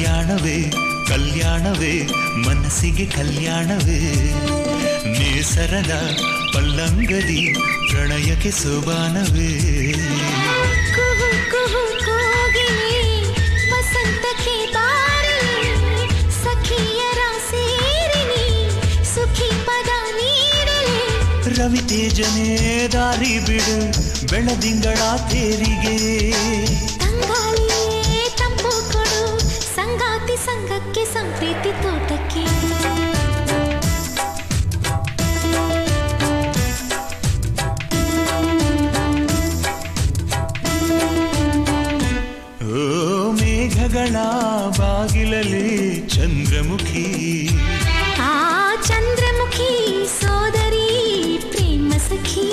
ಕಲ್ಯಾಣವೇ ಕಲ್ಯಾಣವೇ ಮನಸ್ಸಿಗೆ ಕಲ್ಯಾಣವೇ ನೇಸರದ ಪಲ್ಲಂಗದಿ ಪ್ರಣಯಕ್ಕೆ ಸೋಬಾನವೇ ಕುಹು ಕುಹು ಕೋಗಿಲೆ ವಸಂತಕ್ಕೆ ಬಾರಲಿ ಸಖಿಯರ ಸೇರಿನಿ ಸುಖಿ ಪದ ನೀಡಲಿ ರವಿ ತೇಜನೇ ದಾರಿ ಬಿಡು ಬೆಳದಿಂಗಳ ತೇರಿಗೆ ತಂಗಾಳಿಯೇ ತಂಪು ಕೊಡು ಸಂಗಾತಿ ಸಂಘಕ್ಕೆ ಸಂಪ್ರೀತಿ ತೋಟಕ್ಕೆ ಓ ಮೇಘಗಳ ಬಾಗಿಲಲ್ಲಿ ಚಂದ್ರಮುಖಿ ಆ ಚಂದ್ರಮುಖಿ ಸೋದರಿ ಪ್ರೇಮ ಸಖಿ